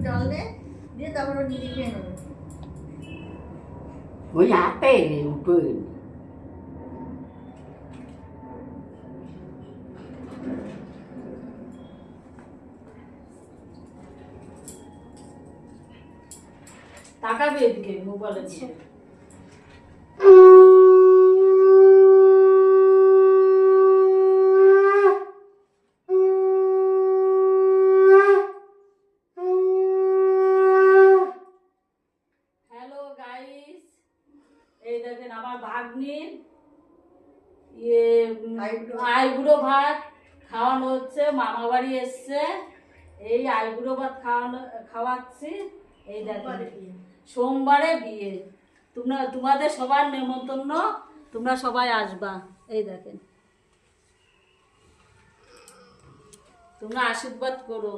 জল দে, দিয়ে তারপর ও নিজে খেয়ে নেবে। ওই হাতে উঠে তাকাবে এদিকে মোবাইলের দিকে। হ্যালো গাইস, এই দেখেন আমার ভাগ্নির আইবুড়ো ভাত খাওয়ানো হচ্ছে। মামা বাড়ি এসছে, এই আইবুড়ো ভাত খাওয়াচ্ছি। এই দেখেন সোমবারে বিয়ে, তোমাদের সবার নেমন্তন্ন, তোমরা সবাই আসবা। এই দেখেন, তোমরা আশীর্বাদ করো।